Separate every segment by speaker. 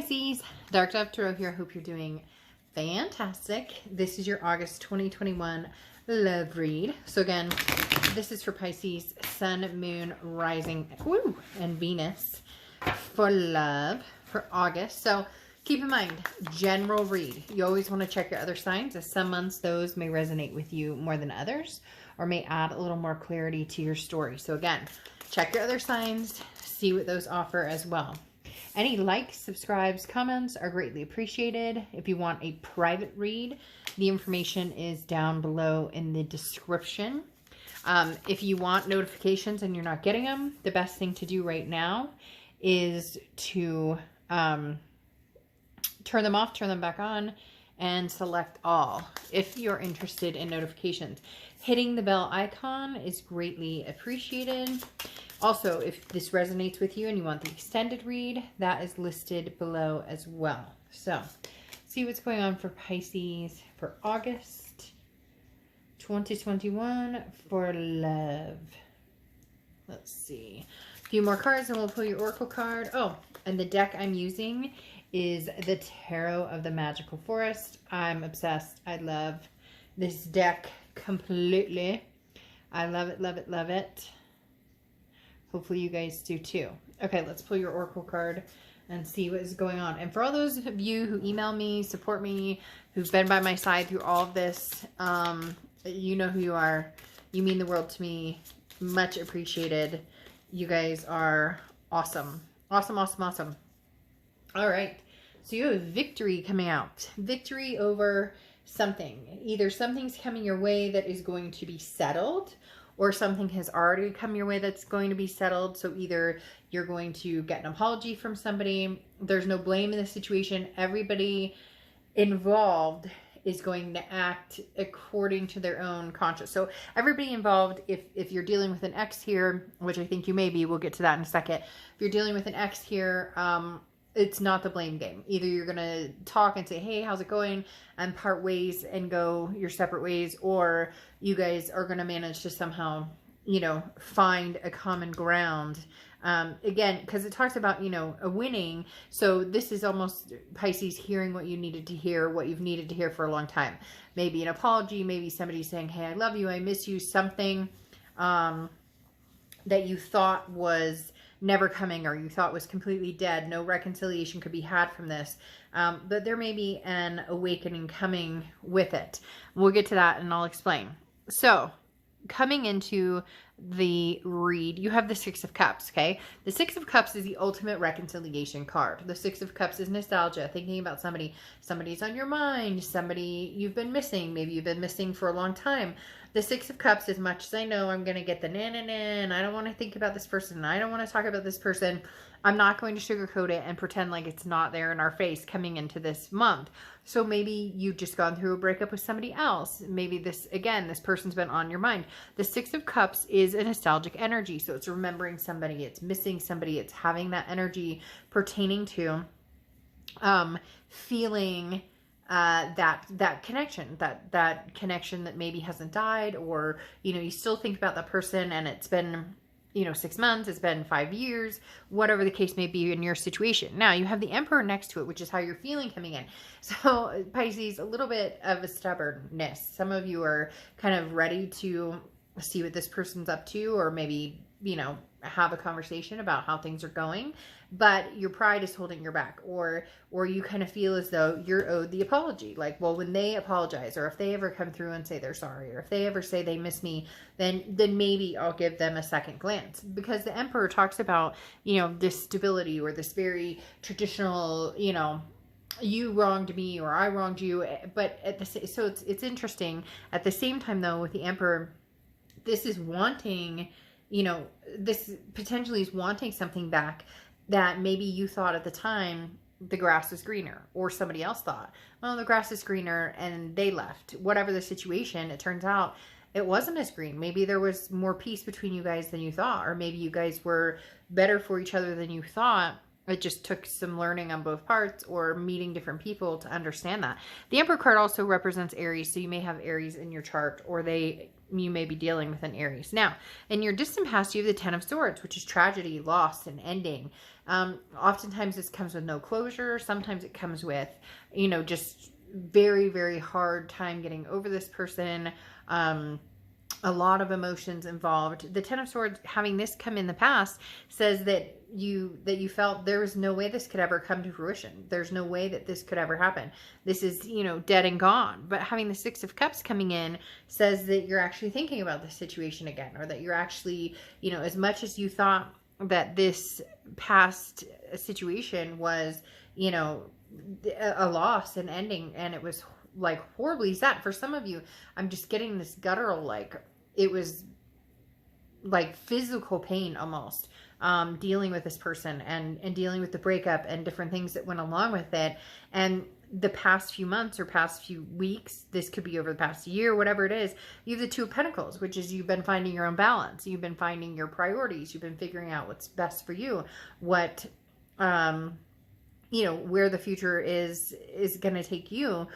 Speaker 1: Pisces, Dark Dove Tarot here. I hope you're doing fantastic. This is your August 2021 love read. So again, this is for Pisces, Sun, Moon, Rising, and Venus for love for August. So keep in mind, general read. You always want to check your other signs, as some months those may resonate with you more than others, or may add a little more clarity to your story. So again, check your other signs, see what those offer as well. Any likes, subscribes, comments are greatly appreciated. If you want a private read, the information is down below in the description. If you want notifications and you're not getting them, the best thing to do right now is to turn them off, turn them back on, and select all if you're interested in notifications. Hitting the bell icon is greatly appreciated. Also, if this resonates with you and you want the extended read, that is listed below as well. So, see what's going on for Pisces for August 2021 for love. Let's see. A few more cards and we'll pull your Oracle card. Oh, and the deck I'm using is the Tarot of the Magical Forest. I'm obsessed. I love this deck completely. I love it, love it, love it. Hopefully you guys do too. Okay, let's pull your Oracle card and see what is going on. And for all those of you who email me, support me, who've been by my side through all of this, you know who you are. You mean the world to me. Much appreciated. You guys are awesome. Awesome, awesome, awesome. All right. So you have victory coming out. Victory over something. Either something's coming your way that is going to be settled, or something has already come your way that's going to be settled. So either you're going to get an apology from somebody. There's no blame in the situation. Everybody involved is going to act according to their own conscience. So everybody involved, if you're dealing with an ex here, which I think you may be, we'll get to that in a second. If you're dealing with an ex here, it's not the blame game. Either you're going to talk and say, hey, how's it going? And part ways and go your separate ways. Or you guys are going to manage to somehow, you know, find a common ground. Again, because it talks about, you know, a winning. So this is almost Pisces hearing what you needed to hear, what you've needed to hear for a long time. Maybe an apology, maybe somebody saying, hey, I love you, I miss you, something that you thought was never coming, or you thought was completely dead. No reconciliation could be had from this. But there may be an awakening coming with it. We'll get to that and I'll explain. So coming into the read, you have the Six of Cups, okay? The Six of Cups is the ultimate reconciliation card. The Six of Cups is nostalgia, thinking about somebody. Somebody's on your mind, somebody you've been missing. Maybe you've been missing for a long time. The Six of Cups, as much as I know I'm going to get the na-na-na, and I don't want to think about this person, and I don't want to talk about this person, I'm not going to sugarcoat it and pretend like it's not there in our face coming into this month. So maybe you've just gone through a breakup with somebody else. Maybe this, again, this person's been on your mind. The Six of Cups is a nostalgic energy. So it's remembering somebody, it's missing somebody, it's having that energy pertaining to feeling that connection, that connection that maybe hasn't died, or, you know, you still think about that person and it's been, you know, 6 months, it's been 5 years, whatever the case may be in your situation. Now you have the Emperor next to it, which is how you're feeling coming in. So Pisces, a little bit of a stubbornness. Some of you are kind of ready to see what this person's up to, or maybe, you know, have a conversation about how things are going, but your pride is holding you back, or you kind of feel as though you're owed the apology. Like, well, when they apologize, or if they ever come through and say they're sorry, or if they ever say they miss me, then maybe I'll give them a second glance. Because the Emperor talks about, you know, this stability, or this very traditional, you know, you wronged me or I wronged you. But at the so it's interesting. At the same time, though, with the Emperor, this is wanting, you know, this potentially is wanting something back that maybe you thought at the time the grass was greener, or somebody else thought, well, the grass is greener, and they left. Whatever the situation, it turns out it wasn't as green. Maybe there was more peace between you guys than you thought, or maybe you guys were better for each other than you thought. It just took some learning on both parts, or meeting different people to understand that. The Emperor card also represents Aries, so you may have Aries in your chart, or they you may be dealing with an Aries. Now, in your distant past, you have the Ten of Swords, which is tragedy, loss, and ending. Oftentimes this comes with no closure. Sometimes it comes with, you know, just very, very hard time getting over this person. A lot of emotions involved. The Ten of Swords, having this come in the past, says that you felt there was no way this could ever come to fruition. There's no way that this could ever happen. This is, you know, dead and gone. But having the Six of Cups coming in says that you're actually thinking about this situation again, or that you're actually, you know, as much as you thought that this past situation was, you know, a loss and ending, and it was like horribly sad. For some of you, I'm just getting this guttural, like it was like physical pain almost, dealing with this person and dealing with the breakup and different things that went along with it. And the past few months or past few weeks, this could be over the past year, whatever it is, you have the Two of Pentacles, which is you've been finding your own balance. You've been finding your priorities. You've been figuring out what's best for you, what, you know, where the future is going to take you,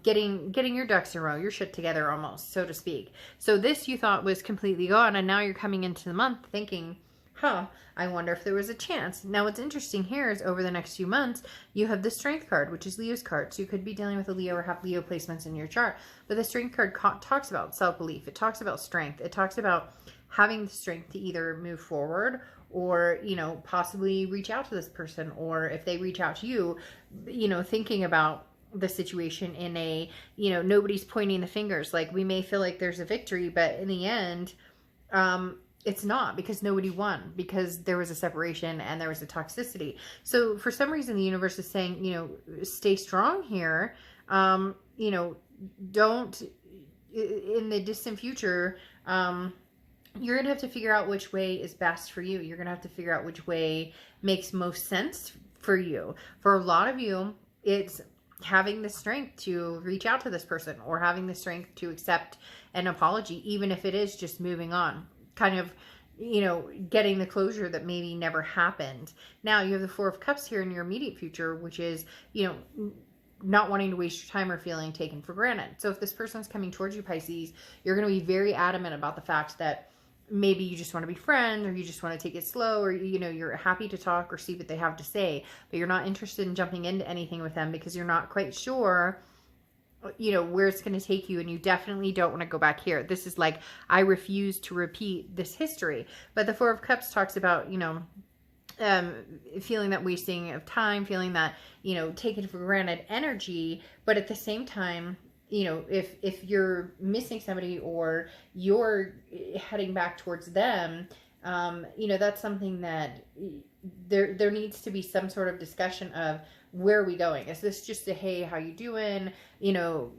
Speaker 1: getting your ducks in a row, your shit together almost, so to speak. So this you thought was completely gone, and now you're coming into the month thinking, huh, I wonder if there was a chance. Now what's interesting here is over the next few months, you have the Strength card, which is Leo's card. So you could be dealing with a Leo or have Leo placements in your chart. But the Strength card talks about self-belief. It talks about strength. It talks about having the strength to either move forward or, you know, possibly reach out to this person, or if they reach out to you, you know, thinking about the situation in a, you know, nobody's pointing the fingers. Like, we may feel like there's a victory, but in the end, it's not, because nobody won, because there was a separation and there was a toxicity. So for some reason, the universe is saying, you know, stay strong here. You know, don't, in the distant future, you're going to have to figure out which way is best for you. You're going to have to figure out which way makes most sense for you. For a lot of you, it's having the strength to reach out to this person, or having the strength to accept an apology, even if it is just moving on, kind of, you know, getting the closure that maybe never happened. Now you have the Four of Cups here in your immediate future, which is, you know, not wanting to waste your time or feeling taken for granted. So if this person's coming towards you, Pisces, you're going to be very adamant about the fact that maybe you just want to be friends, or you just want to take it slow, or, you know, you're happy to talk or see what they have to say, but you're not interested in jumping into anything with them because you're not quite sure, you know, where it's going to take you. And you definitely don't want to go back here. This is like, I refuse to repeat this history. But the Four of Cups talks about, you know, feeling that wasting of time, feeling that, you know, taken for granted energy. But at the same time, you know, if you're missing somebody or you're heading back towards them, you know, that's something that there needs to be some sort of discussion of, where are we going? Is this just a, hey, how you doing? You know,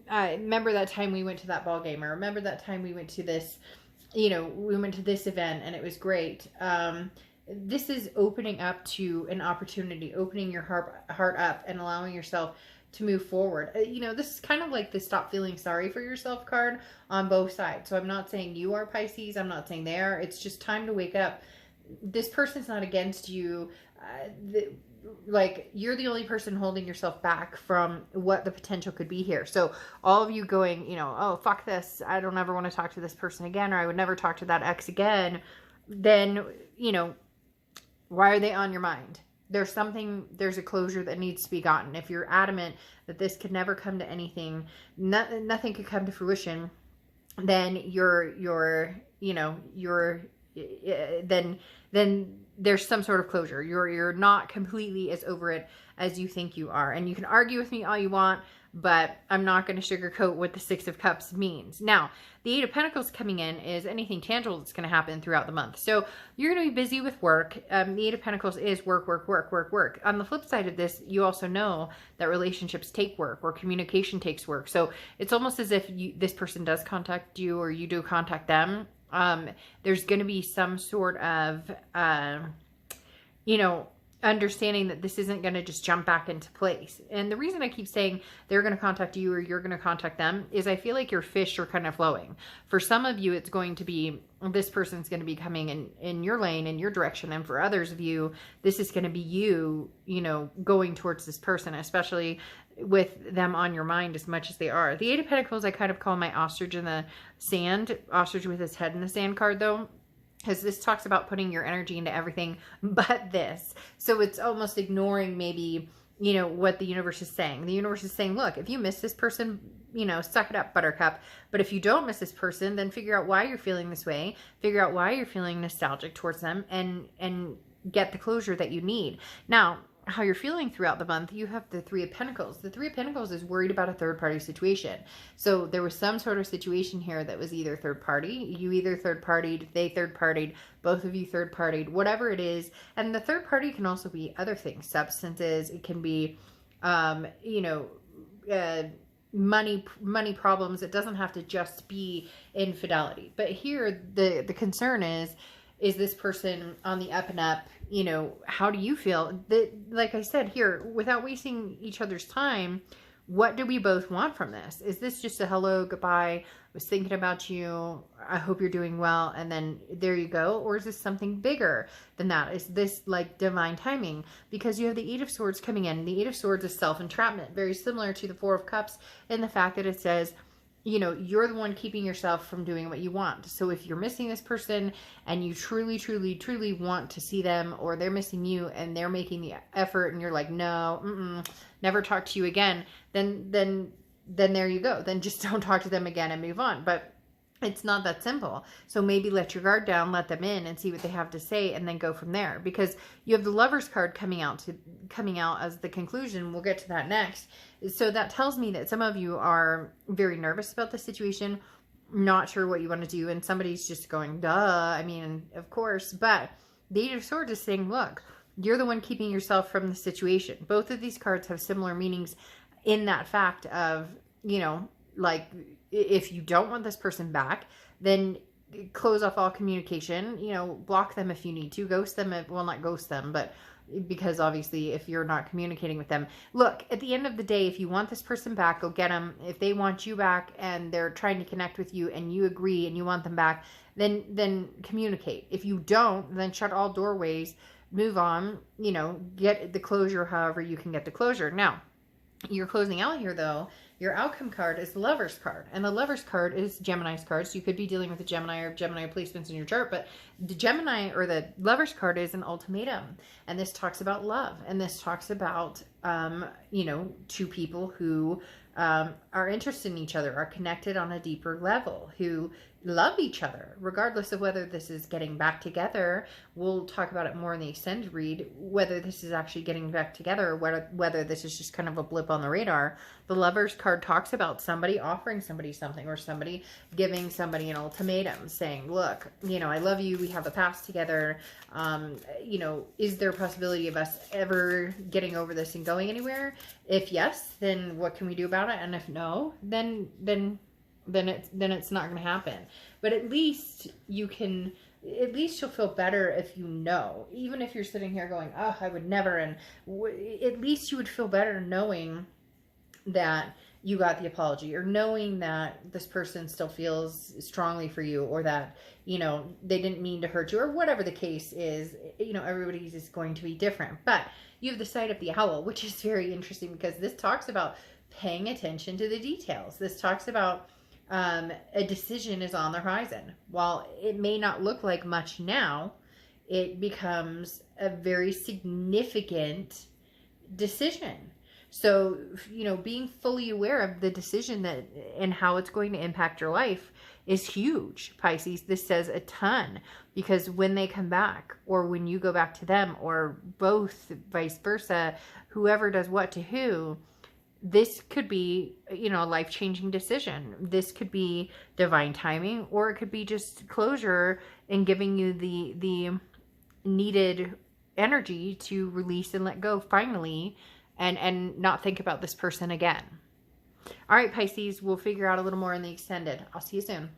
Speaker 1: I remember that time we went to that ball game, or remember that time we went to this, you know, we went to this event and it was great. This is opening up to an opportunity, opening your heart up and allowing yourself to move forward. You know, this is kind of like the stop feeling sorry for yourself card on both sides. So I'm not saying you are Pisces. I'm not saying they are. It's just time to wake up. This person's not against you. Like, you're the only person holding yourself back from what the potential could be here. So all of you going, you know, oh, fuck this, I don't ever want to talk to this person again, or I would never talk to that ex again, then, you know, why are they on your mind? There's a closure that needs to be gotten. If you're adamant that this could never come to anything, nothing could come to fruition, then then there's some sort of closure. You're not completely as over it as you think you are. And you can argue with me all you want, but I'm not going to sugarcoat what the Six of Cups means. Now, the Eight of Pentacles coming in is anything tangible that's going to happen throughout the month. So you're going to be busy with work. The Eight of Pentacles is work, work, work, work, work. On the flip side of this, you also know that relationships take work, or communication takes work. So it's almost as if this person does contact you, or you do contact them. There's going to be some sort of, you know, understanding that this isn't going to just jump back into place. And the reason I keep saying they're going to contact you or you're going to contact them is I feel like your fish are kind of flowing. For some of you, it's going to be, this person's going to be coming in your lane, in your direction. And for others of you, this is going to be you, you know, going towards this person, especially with them on your mind as much as they are. The Eight of Pentacles, I kind of call my ostrich in the sand, ostrich with his head in the sand card though, because this talks about putting your energy into everything but this. So it's almost ignoring maybe, you know, what the universe is saying. The universe is saying, look, if you miss this person, you know, suck it up, buttercup. But if you don't miss this person, then figure out why you're feeling this way, figure out why you're feeling nostalgic towards them, and get the closure that you need. Now, how you're feeling throughout the month, you have the Three of Pentacles. The Three of Pentacles is worried about a third-party situation. So there was some sort of situation here that was either third-party, you either third-partied, they third-partied, both of you third-partied, whatever it is. And the third party can also be other things, substances. It can be, you know, money problems. It doesn't have to just be infidelity. But here, the concern is this person on the up and up? You know, how do you feel? Like I said here, without wasting each other's time, what do we both want from this? Is this just a hello, goodbye, I was thinking about you, I hope you're doing well, and then there you go? Or is this something bigger than that? Is this like divine timing? Because you have the Eight of Swords coming in. The Eight of Swords is self-entrapment, very similar to the Four of Cups in the fact that it says, you know, you're the one keeping yourself from doing what you want. So if you're missing this person and you truly, truly, truly want to see them, or they're missing you and they're making the effort and you're like, no, never talk to you again, then there you go. Then just don't talk to them again and move on. But it's not that simple. So maybe let your guard down, let them in and see what they have to say, and then go from there. Because you have the Lovers card coming out as the conclusion. We'll get to that next. So that tells me that some of you are very nervous about the situation, not sure what you want to do, and somebody's just going, duh, I mean, of course. But the Eight of Swords is saying, look, you're the one keeping yourself from the situation. Both of these cards have similar meanings in that fact of, you know, like, if you don't want this person back, then close off all communication, you know, block them if you need to, ghost them, well, not ghost them, but because obviously if you're not communicating with them, look, at the end of the day, if you want this person back, go get them. If they want you back and they're trying to connect with you and you agree and you want them back, then communicate. If you don't, then shut all doorways, move on, you know, get the closure however you can get the closure. Now, you're closing out here though. Your outcome card is the Lovers card, and the Lovers card is Gemini's card. So you could be dealing with a Gemini or Gemini placements in your chart, but the Gemini or the Lovers card is an ultimatum, and this talks about love, and this talks about you know, two people who are interested in each other, are connected on a deeper level, who love each other, regardless of whether this is getting back together. We'll talk about it more in the extended read, whether this is actually getting back together or whether this is just kind of a blip on the radar. The Lovers card talks about somebody offering somebody something, or somebody giving somebody an ultimatum saying, look, you know, I love you, we have a past together, you know, is there a possibility of us ever getting over this and going anywhere? If yes, then what can we do about it? And if no, then it's not going to happen. But at least you'll feel better if you know, even if you're sitting here going, oh, I would never, and at least you would feel better knowing that you got the apology, or knowing that this person still feels strongly for you, or that, you know, they didn't mean to hurt you, or whatever the case is. You know, everybody's is going to be different. But you have the Side of the Owl, which is very interesting because this talks about paying attention to the details. This talks about a decision is on the horizon. While it may not look like much now, it becomes a very significant decision. So, you know, being fully aware of the decision that and how it's going to impact your life is huge, Pisces. This says a ton, because when they come back, or when you go back to them, or both, vice versa, whoever does what to who, this could be, you know, a life-changing decision. This could be divine timing, or it could be just closure and giving you the needed energy to release and let go finally, and not think about this person again. All right, Pisces, we'll figure out a little more in the extended. I'll see you soon.